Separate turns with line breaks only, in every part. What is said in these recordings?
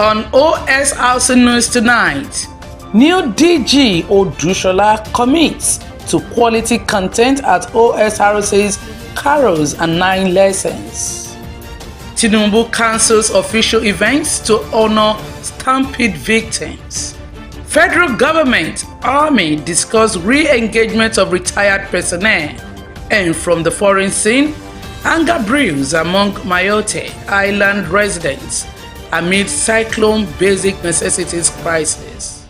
On Osrc News tonight, new DG Odushola commits to quality content at Osrc's carols and 9 lessons. Tinubu cancels official events to honor stampede victims. Federal government, army discuss re-engagement of retired personnel. And from the foreign scene, anger brews among Mayotte Island residents amid cyclone basic necessities crisis.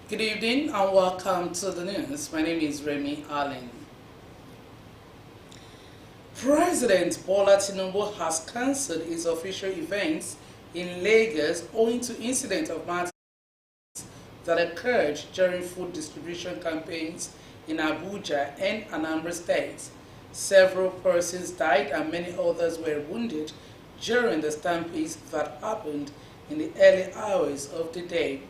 Good evening and welcome to the news. My name is Remy Allen. President Bola Tinubu has cancelled his official events in Lagos owing to incidents of matters that occurred during food distribution campaigns in Abuja and Anambra states. Several persons died and many others were wounded during the stampedes that happened in the early hours of the day.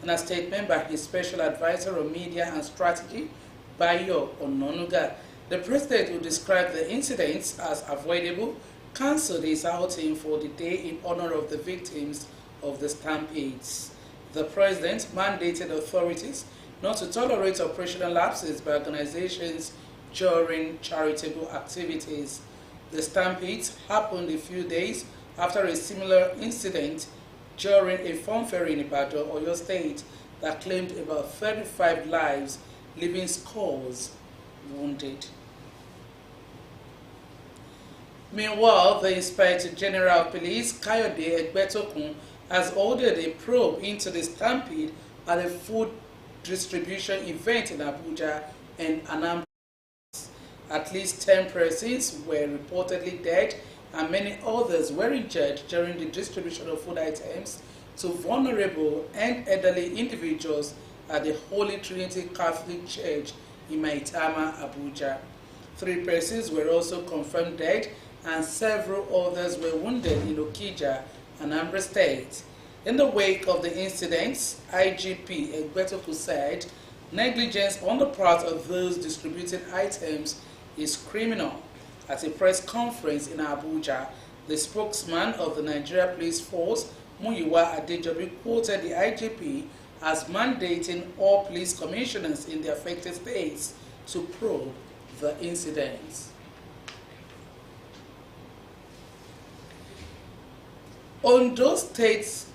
In a statement by his special advisor on media and strategy, Bayo Ononuga, the president, who described the incidents as avoidable, cancelled his outing for the day in honor of the victims of the stampedes. The president mandated authorities not to tolerate operational lapses by organizations during charitable activities. The stampedes happened a few days after a similar incident during a funfair in Ibadan, Oyo State, that claimed about 35 lives, leaving scores wounded. Meanwhile, the Inspector General of Police, Kayode Egbetokun, has ordered a probe into the stampede at a food distribution event in Abuja and Anambra. At least 10 persons were reportedly dead and many others were injured during the distribution of food items to vulnerable and elderly individuals at the Holy Trinity Catholic Church in Maitama, Abuja. 3 persons were also confirmed dead and several others were wounded in Okija, Anambra State. In the wake of the incidents, IGP Egbetokun said negligence on the part of those distributing items is criminal. At a press conference in Abuja, the spokesman of the Nigeria Police Force, Muyiwa Adejobi, quoted the IGP as mandating all police commissioners in the affected states to probe the incidents. Ondo State's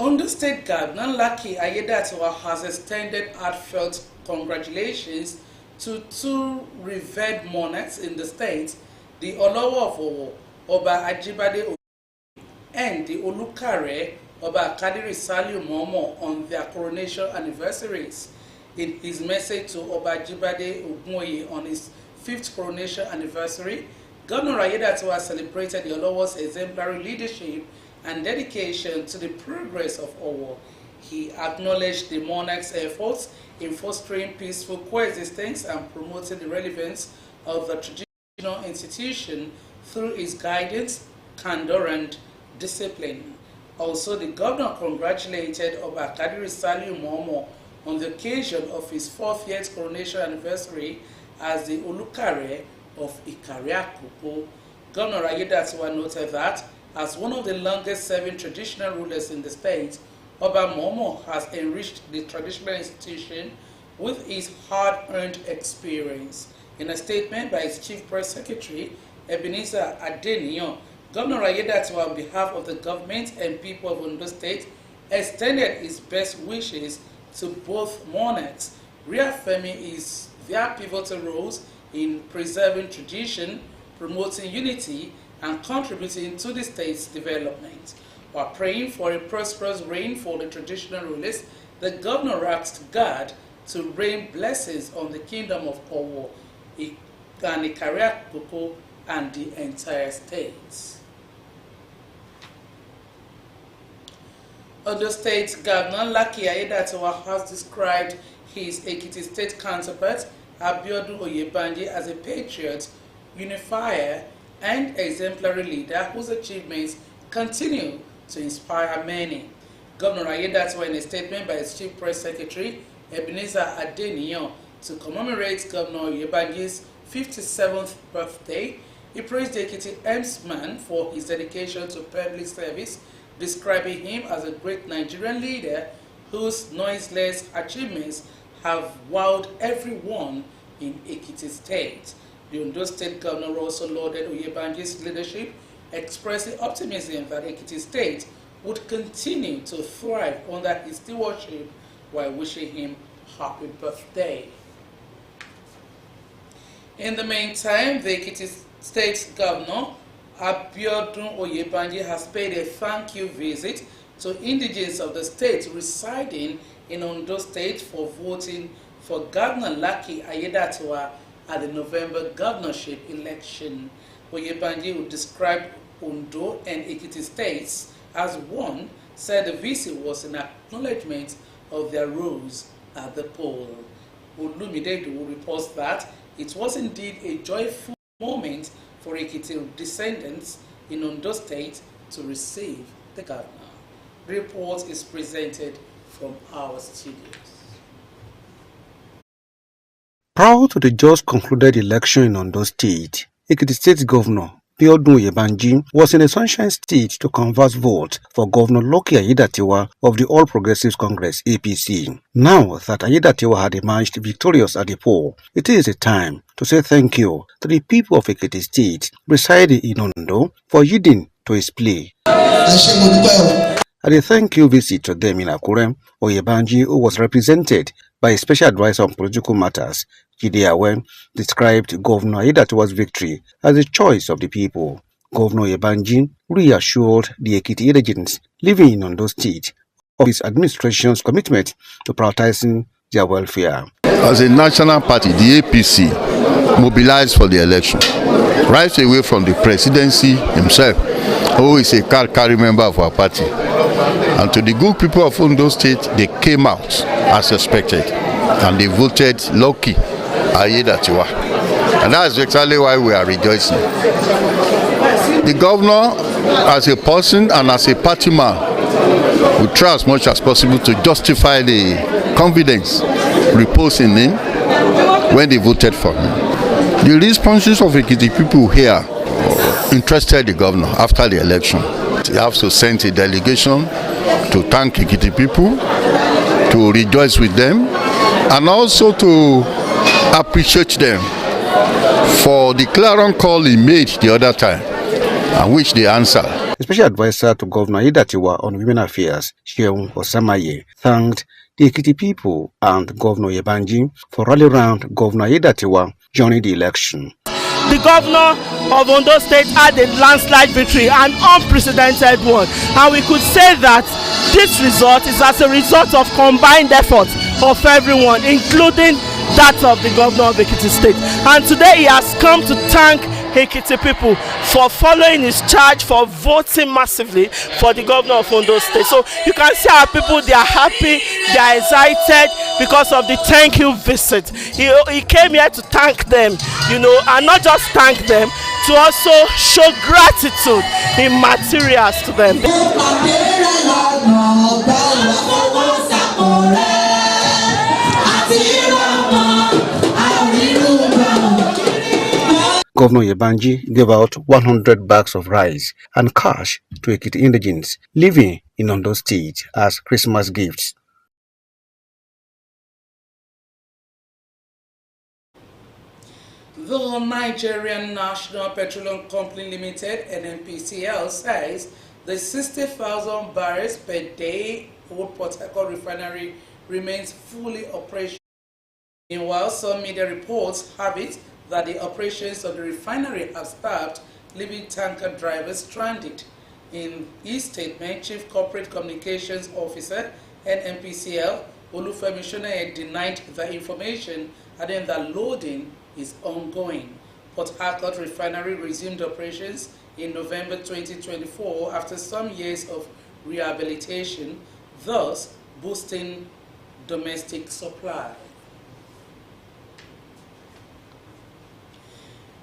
Ondo State Governor Lucky Ayedatiwa has extended heartfelt congratulations to 2 revered monarchs in the state, the Olowo of Owo, Oba Ajibade and the Olukare, Oba Kadiri Saliu Momo, on their coronation anniversaries. In his message to Oba Ajibade Ogunwoye on his 5th coronation anniversary, Governor Ayedatiwa celebrated the Olowo's exemplary leadership and dedication to the progress of Owo. He acknowledged the monarch's efforts in fostering peaceful coexistence and promoting the relevance of the traditional institution through his guidance, candor, and discipline. Also, the governor congratulated Oba Kadiri Saliu Momo on the occasion of his 4th year's coronation anniversary as the Olukare of Ikariakupo. Governor Ayedatiwa noted that as one of the longest-serving traditional rulers in the state, Oba Momo has enriched the traditional institution with his hard-earned experience. In a statement by his chief press secretary, Ebenezer Adeniyan, Governor Ayedatiwa, on behalf of the government and people of Ondo State, extended his best wishes to both monarchs, reaffirming their pivotal roles in preserving tradition, promoting unity, and contributing to the state's development. While praying for a prosperous reign for the traditional rulers, the governor asked God to rain blessings on the kingdom of Owo, and Ikariakoko, and the entire state. Ondo State Governor Lucky Ayedatiwa has described his Ekiti State counterpart Abiodun Oyebanji as a patriot, unifier, and exemplary leader whose achievements continue to inspire many. Governor Ayedatiwa, in a statement by his Chief Press Secretary Ebenezer Adeniyan to commemorate Governor Oyebanji's 57th birthday, he praised the Ekiti Emsman for his dedication to public service, describing him as a great Nigerian leader whose noiseless achievements have wowed everyone in Ekiti State. The Ondo State Governor also lauded Oyebanji's leadership, expressing optimism that Ekiti State would continue to thrive under his stewardship while wishing him happy birthday. In the meantime, the Ekiti State Governor Abiodun Oyebanji has paid a thank you visit to indigents of the state residing in Ondo State for voting for Governor Lucky Ayedatiwa at the November governorship election. Oyebanji, who described Ondo and Ekiti states as one, said the visit was an acknowledgement of their roles at the poll. Olumidedu reports that it was indeed a joyful moment for Ekiti descendants in Ondo State to receive the governor. The report is presented from our studios.
Prior to the just concluded election in Ondo State, Ekiti State Governor Abiodun Oyebanji was in a sunshine state to canvass votes for Governor Lucky Ayedatiwa of the All Progressives Congress (APC). Now that Ayedatiwa had emerged victorious at the poll, it is a time to say thank you to the people of Ekiti State residing in Ondo for yielding to his plea. At a thank you visit to them in Akure, Oyebanji, who was represented by a special advisor on political matters, Jide Awen, described Governor Ayedatiwa's victory as a choice of the people. Governor Oyebanji reassured the Ekiti indigents living in Ondo State of his administration's commitment to prioritizing their welfare.
As a national party, the APC mobilized for the election, right away from the presidency himself, who is a card-carry member of our party. And to the good people of Ondo State, they came out as expected, and they voted Lucky Ayedatiwa. And that's exactly why we are rejoicing. The governor, as a person and as a party man, will try as much as possible to justify the confidence reposed in him when they voted for him. The responses of Ekiti people here interested the governor after the election. He has to send a delegation to thank Ekiti people, to rejoice with them, and also to appreciate them for the clarion call he made the other time, and which they answered.
The special advisor to Governor Ayedatiwa on Women Affairs, Sheun Osamaye, thanked the Ekiti people and Governor Oyebanji for rallying around Governor Ayedatiwa during the election.
The governor of Ondo State had a landslide victory, an unprecedented one, and we could say that this result is as a result of combined efforts of everyone, including that of the governor of Ekiti State. And today he has come to thank Ekiti people for following his charge, for voting massively for the governor of Ondo State. So you can see our people, they are happy, they are excited because of the thank you visit. He came here to thank them, you know, and not just thank them, to also show gratitude in materials to them.
Governor Oyebanji gave out 100 bags of rice and cash to Ekiti indigents living in Ondo State as Christmas gifts.
The Nigerian National Petroleum Company Limited, NNPCL, says the 60,000 barrels per day Old Port Harcourt refinery remains fully operational. Meanwhile, some media reports have it that the operations of the refinery have stopped, leaving tanker drivers stranded. In his statement, Chief Corporate Communications Officer, NNPCL, Olufemi Shoneye, denied the information, adding that loading is ongoing. Port Harcourt refinery resumed operations in November 2024 after some years of rehabilitation, thus boosting domestic supply.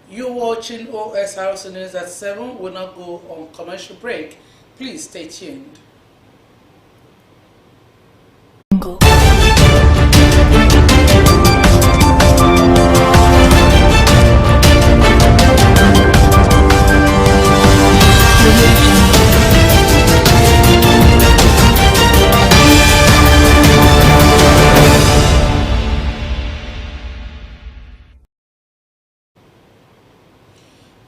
You're watching Osrc News at 7. We'll now go on commercial break. Please stay tuned.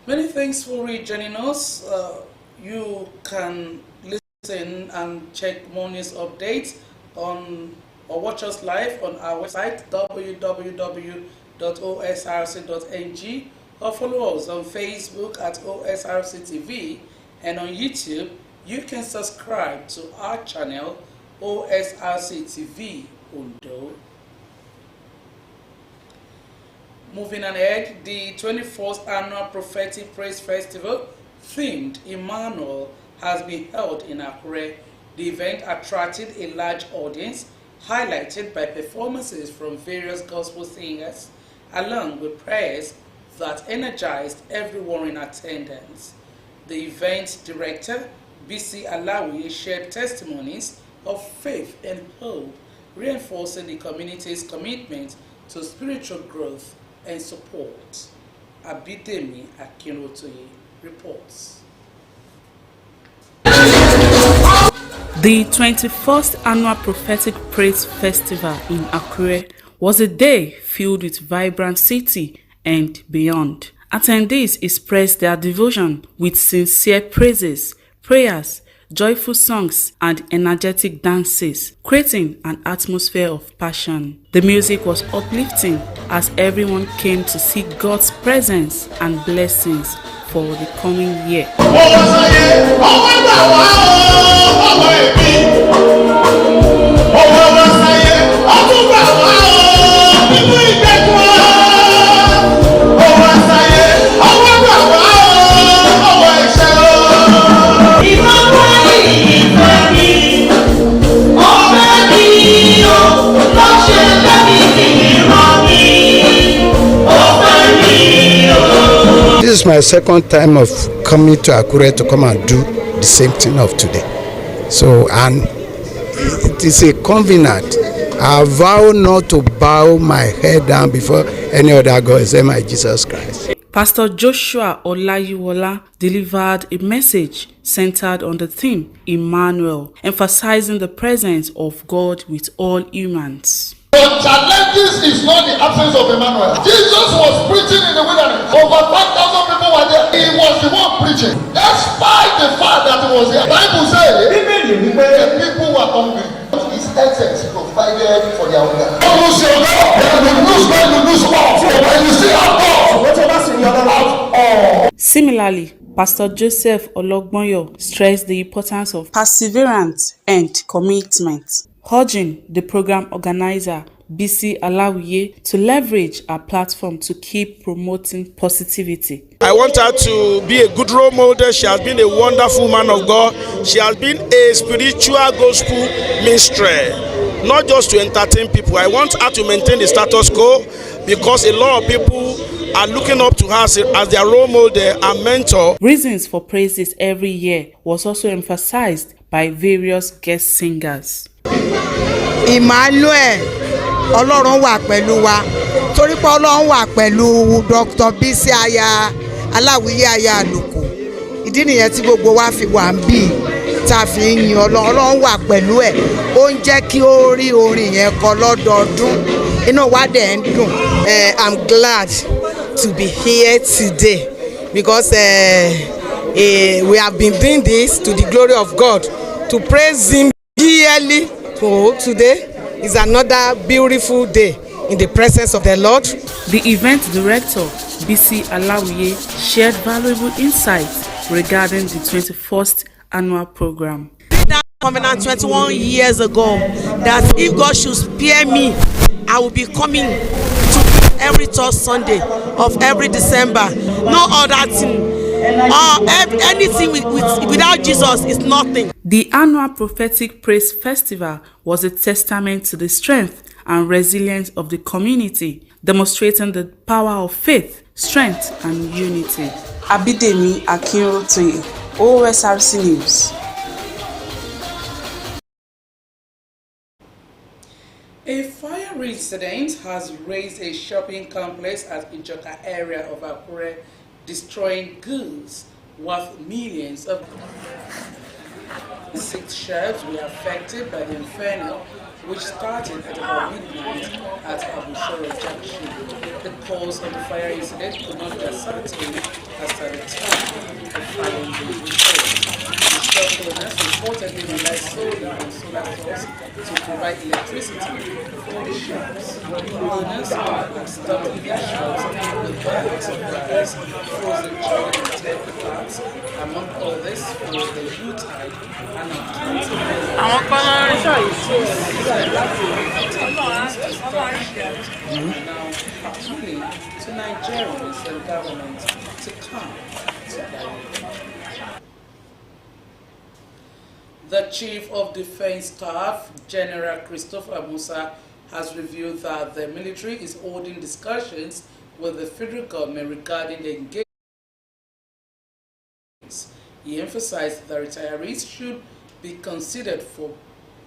Many thanks for joining us. You can listen and check more news updates on or watch us live on our website www.osrc.ng or follow us on Facebook at OSRC TV, and on YouTube you can subscribe to our channel OSRC TV Ondo. Moving ahead, the 24th Annual Prophetic Praise Festival, themed Emmanuel, has been held in Akure. The event attracted a large audience, highlighted by performances from various gospel singers, along with prayers that energized everyone in attendance. The event director, BC Alawi, shared testimonies of faith and hope, reinforcing the community's commitment to spiritual growth and support. Abidemi Akinrotoye reports.
The 21st Annual Prophetic Praise Festival in Akure was a day filled with vibrant city and beyond. Attendees expressed their devotion with sincere praises, prayers, joyful songs, and energetic dances, creating an atmosphere of passion. The music was uplifting as everyone came to seek God's presence and blessings for the coming year.
This is my second time of coming to Akure to come and do the same thing of today. So, and it is a covenant. I vow not to bow my head down before any other God except my Jesus Christ.
Pastor Joshua Olayiwola delivered a message centered on the theme Emmanuel, emphasizing the presence of God with all humans.
The challenges is not the absence of Emmanuel. Jesus was preaching in the wilderness. Over 5,000 people were there. He was the one preaching. Despite the fact that he was there. The Bible says the people were hungry. His essence provided for their hunger. You lose your God. You lose God, you lose all. When you see our God, whatever's in your life, all.
Similarly, Pastor Joseph Ologbonyo stressed the importance of perseverance and commitment, urging the program organizer BC Alawiye to leverage our platform to keep promoting positivity.
I want her to be a good role model. She has been a wonderful man of God. She has been a spiritual gospel minstrel, not just to entertain people. I want her to maintain the status quo because a lot of people are looking up to her as their role model and mentor.
Reasons for praises every year was also emphasized by various guest singers.
Emmanuel, Ọlọ́run wà pẹ̀lú wa, torí pé Ọlọ́run wà pẹ̀lú Dr. Bisi aya Aláwìyé aya Àlùkò. Ìdí nìyẹn tí gbogbo wa fi wà ń bì tá fi ń yin Ọlọ́run wà pẹ̀lú ẹ̀. Ó ń jẹ́ kí ó rí orin yẹn kọ lọ́dọọdún. Inú wa dẹ̀ ń dùn. I'm glad to be here today because we have been doing this to the glory of God, to praise Him yearly. So today is another beautiful day in the presence of the Lord.
The event director, BC Alawiye, shared valuable insights regarding the 21st annual program.
That covenant 21 years ago, that if God should spare me, I will be coming to every third Sunday of every December. No other thing. Anything without Jesus is nothing.
The annual Prophetic Praise Festival was a testament to the strength and resilience of the community, demonstrating the power of faith, strength, and unity.
Abidemi Akinrotoye, Osrc News.
A fire incident has razed a shopping complex at Ijoka area of Akure, destroying goods worth millions of. 6 shelves were affected by the inferno, which started at about midnight at Osrc Junction. The cause of the fire incident could not be ascertained as at the time of filing the report. The shop owners reportedly relied solely on solar poles to provide electricity for the shops. Owners are stopping their shops with bags of rice, frozen chicken and turkey parts. Among all this was the U-type and accounting now appealing to Nigerians and government to come together. The Chief of Defense Staff, General Christopher Musa, has revealed that the military is holding discussions with the federal government regarding the engagement. He emphasized that retirees should be considered for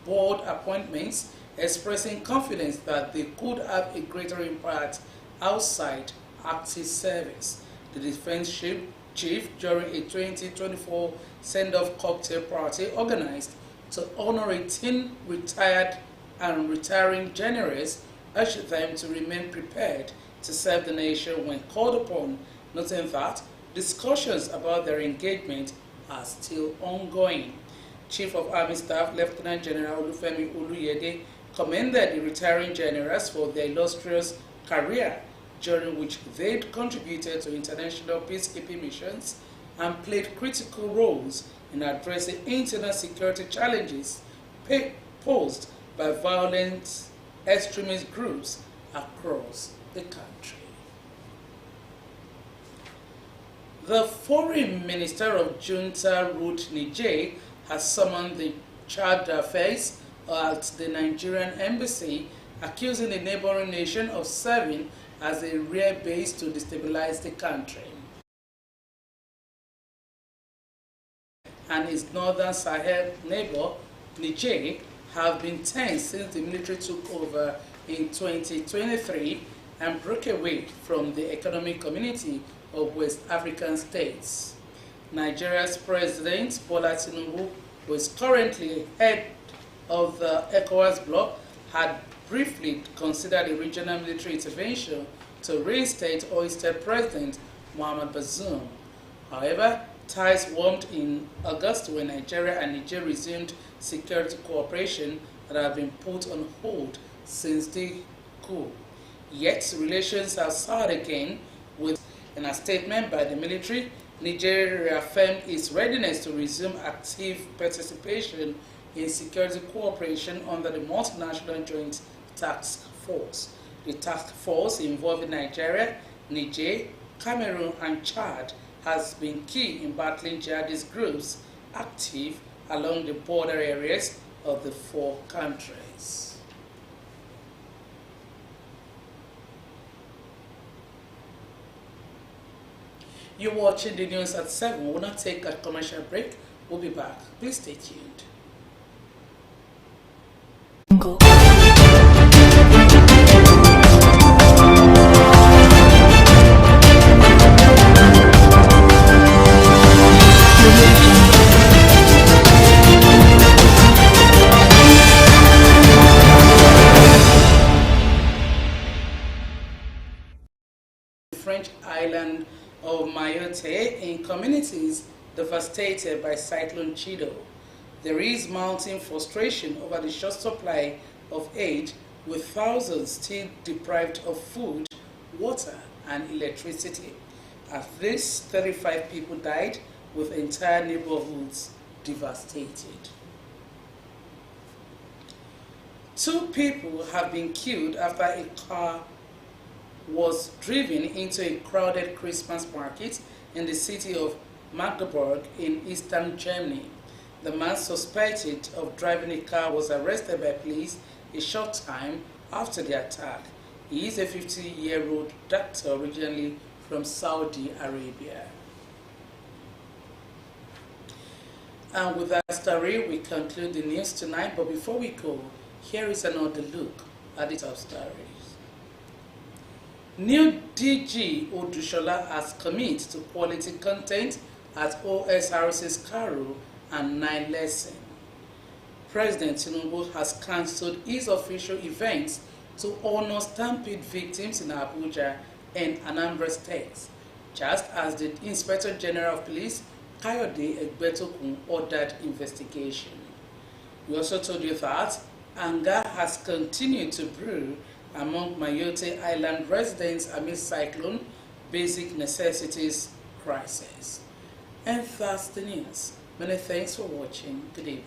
board appointments, expressing confidence that they could have a greater impact outside active service. The defense chief, during a 2024 send-off cocktail party organized to honor 18 retired and retiring generals, urged them to remain prepared to serve the nation when called upon, noting that discussions about their engagement are still ongoing. Chief of Army Staff Lieutenant General Olufemi Oluyede commended the retiring generals for their illustrious career, during which they contributed to international peacekeeping missions and played critical roles in addressing internal security challenges posed by violent extremist groups across the country. The Foreign Minister of Junta Ruth Nije has summoned the chargé d'affaires at the Nigerian embassy, accusing the neighboring nation of serving as a rear base to destabilize the country. And his northern Sahel neighbor, Niger, have been tense since the military took over in 2023 and broke away from the economic community of West African states. Nigeria's President Bola Tinubu, who is currently head of the ECOWAS bloc, had briefly considered a regional military intervention to reinstate Oyster President Mohamed Bazoum. However, ties warmed in August when Nigeria and Niger resumed security cooperation that have been put on hold since the coup. Yet, relations have soured again with, in a statement by the military, Nigeria reaffirmed its readiness to resume active participation in security cooperation under the Multinational Joint Task Force. The task force involving Nigeria, Niger, Cameroon, and Chad has been key in battling jihadist groups active along the border areas of the 4 countries. You're watching the news at 7. We'll not take a commercial break. We'll be back. Please stay tuned. French island of Mayotte in communities devastated by Cyclone Chido. There is mounting frustration over the short supply of aid, with thousands still deprived of food, water, and electricity. At least 35 people died, with entire neighborhoods devastated. 2 people have been killed after a car was driven into a crowded Christmas market in the city of Magdeburg in eastern Germany. The man suspected of driving a car was arrested by police a short time after the attack. He is a 50-year-old doctor originally from Saudi Arabia. And with that story, we conclude the news tonight. But before we go, here is another look at the top stories. New DG Odushola has committed to quality content at Osrc's Caro and 9 lesson. President Tinubu has cancelled his official events to honor stampede victims in Abuja and Anambra states, just as the Inspector General of Police, Kayode Egbetokun, ordered investigation. We also told you that anger has continued to brew among Mayotte Island residents amid cyclone basic necessities crisis. And that's the news. Many thanks for watching. Good evening.